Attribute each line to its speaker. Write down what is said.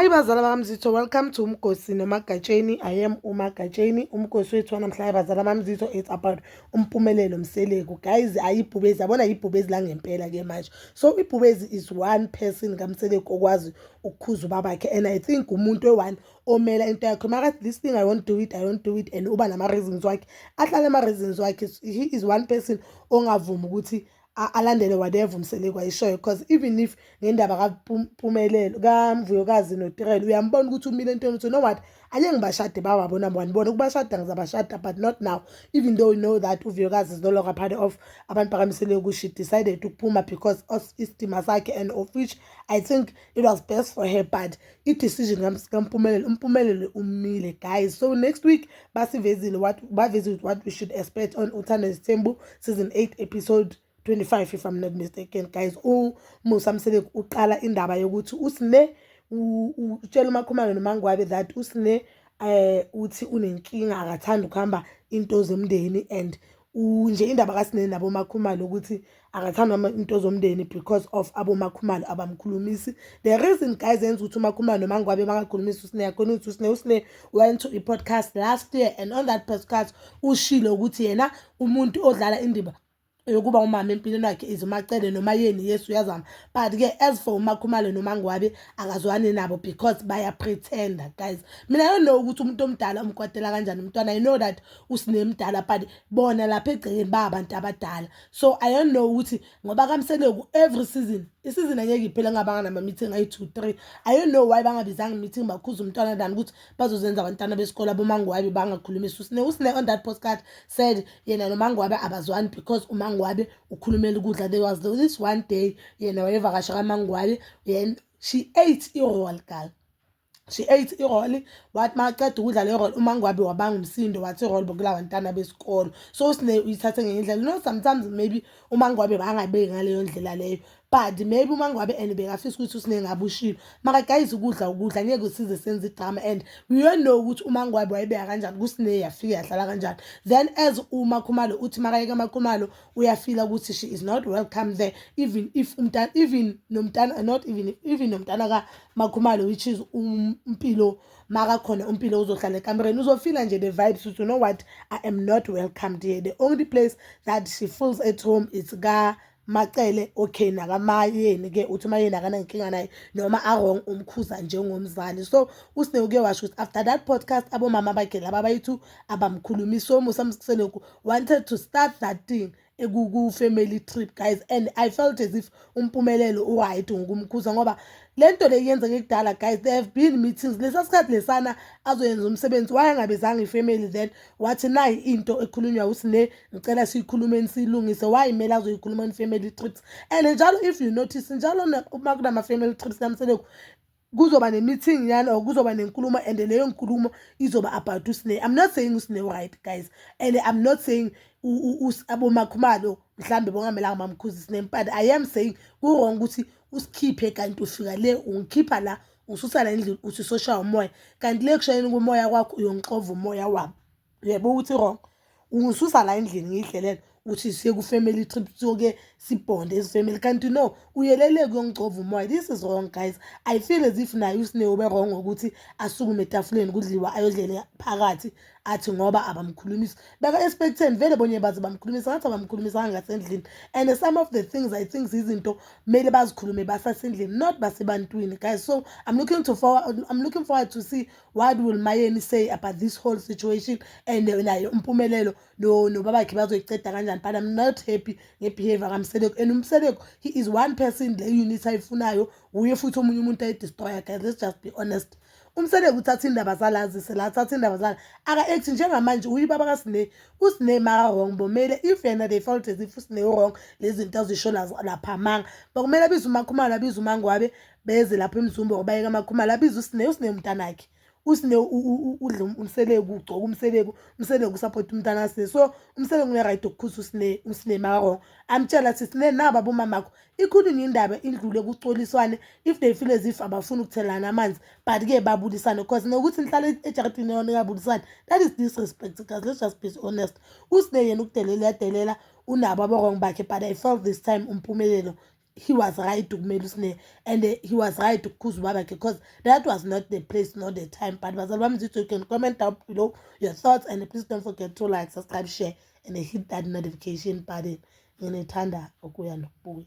Speaker 1: Hi bazala bakaMzitho, welcome to Umgosi noMagatsheni. I am uMagatsheni. Umgosi wethu wanamhlanje bazala bakaMzitho, it's about umpumelelo Mseleku. Guys, ayibhubezi, yabona ibhubezi la ngempela ke manje. So ibhubezi is one person kaMseleku okwazi ukukhuza ubabakhe, and I think umuntu one omela into yakhe. Mara this thing I won't do it and uba nama reasons wakhe. Ahlale ama reasons wakhe. He is one person ongavumi ukuthi alandele whatever Mseleku ayishoyo, because even if ngendaba kaPhumelelo kaMvuyokazi noTirel uyambona ukuthi umile entweni uthi no what ake ngibashade bawabona ngibona ukubashada ngizabashada, but not now, even though you know that uVuyokazi is no longer part of abantu bakaMseleku. She decided ukuphuma because of isidima sakhe, and of which I think it was best for her, but i-decision kaMphumelelo umile guys. So next week basivezile what we should expect on Uthando Sithembu season 8 episode 25 if I'm not mistaken guys. uMusa Mseleku uqala indaba yokuthi uSine utshela uMakhumalo noMangwabe that uSine uthi unenkinga, akathanda ukuhamba into zomndeni, and nje indaba kaSine nabo Makhumalo ukuthi akathanda into zomndeni because of abo Makhumalo abamkhulumisi. The reason guys enza ukuthi uMakhumalo noMangwabe bangakhulumisi uSine yakho ukuthi uSine went to a podcast last year, and on that podcast ushilo ukuthi yena umuntu odlala indaba yokuba umama empilweni yakhe izimacele noma yeni Yesu uyazama, but ke as for uMakhumalo noMangwabe akazwani nabo because baya pretender guys. Mina I don't know ukuthi umuntu omdala umkwatela kanjani umntwana. I know that uSine mdala, but bona lapha egcekeni babantu abadala, so I don't know ukuthi ngoba kaMseleku every season isizini angeke iphela ngabanga nama meeting ayi 2-3. I don't know why bangabizanga meeting bakhuza umntwana dani ukuthi bazozenza abantwana besikole aboMangwabe bangakhulumisa uSine. uSine on that podcast said yena noMangwabe abazwani because uMangwabe ukhulumela ukudla. There was this one day yena wayevakasha kaMangwabe, and she ate irole girl. She ate irole, wathi maqeda ukudla le role uMangwabe wabanga umsindo wathi irole bokula bantwana besikolo. So uSine uyithathe ngendlela, you know, sometimes maybe uMangwabe bangabeki ngaleyo ndlela leyo, but maybe uMangwabe and bekafisa ukuthi uSine ngabe ushilo. Mara guys, ukudla ngeke usize senze idrama, and we all know ukuthi uMangwabe wayebeka kanjani kuSine yafika yahlala kanjani. Then as uMakhumalo uthi makayeka Makhumalo uyafila ukuthi she is not welcome there, even nomntana ka Makhumalo, which is Mpilo. Mara khona uMpilo uzohlala ekamereni uzofila nje the vibes ukuthi you know what, I am not welcomed here. The only place that she feels at home is ka Macele. Okay, nakamayeni ke uthi mayeni akana inkinga naye noma wrong umkhuza njengomzali. So uSine uke washo ukuthi after that podcast abomama bakhe laba bayithu abamkhulumisa. So Musa Mseleku wanted to start that thing ku family trip guys, and I felt as if uMpumelelo right ngokumkhuza ngoba lento leyenzeke kudala guys. There have been meetings lesasikhathi lesana azoyenza umsebenzi wayengabezanga ifamily, then wathi nayi into ekhulunywa uSine ngicela siyikhulumeni silungise, wayimela azoyikhuluma in family trips. And njalo if you notice njalo uma kunama family trips kaMseleku kuzoba ne-meeting yana or kuzoba nenkulumo, and leyo nkulumo izoba about uSine. I'm not saying uSine right guys, and I'm not saying aboMakhumalo mhlambe bongamelanga bamkhuza uSine, but I am saying ku-wrong ukuthi usikhiphe kanti ufika le ungikhipha la ususa la endlini uthi social umoya, kanti le kushayeni kumoya kwakho uyongixova umoya wami. Yebo ukuthi wrong, ungisusa la endlini ngihlelela uthi siye ku family trip soke sibonde as family, kanti no uyelele kuyongicova umoya. This is wrong guys. I feel as if naye uSine ube wrong ukuthi asukume etafuleni kudliwa ayodlela phakathi athi ngoba abamkhulumisi beka expecteni vele bonye baze bamkhulumisa ngathi abamkhulumisa ngasendlini. And some of the things I think izinto mele bazikhulume basasendlini, not basebantwini guys. So I'm looking forward to see what will Mayeni say about this whole situation, and naye uMpumelelo no babakhe bazoyiceda kanjani. But I'm not happy ngebehavior kaMseleku, and uMseleku he is one person le unit ayifunayo uye futhi omunye umuntu ayidestroya guys. Let's just be honest. uMseleku uthatha indaba zalazise la uthatha indaba zala aka-act njengamanje uyibaba kaSine. uSine mara wrong bomele if yena they felt as if uSine wrong lezi zinto azisho lapha amanga bokumele abize uMakhumalo abize uMangwabe beze lapha emzumbe ngobayeka uMakhumalo abize uSine umntanakhe. uSine udla uMseleku ugcoka uMseleku support umntana kaSine. So uMseleku une right ukukhuza uSine mara wrong. Amtshela sithi Sine naba bomamakho ikhulunye indaba indlule kucoliswane if they feel as if abafuna ukuthelana amanzi, but ke babulisane because nokuthi nihlale ejaridini yona ngabulisane, that is disrespect guys. Let's just be honest. uSine yena ukudelela unabo abawrong bakhe, but I felt this time uMpumelelo he was right ukumele usine and he was right ukukhuza ubabakhe because that was not the place, not the time. But bazali bami Zitho, you can comment down below your thoughts and please don't forget to like, subscribe, share and hit that notification button. Nginethanda ukuya nokubuya.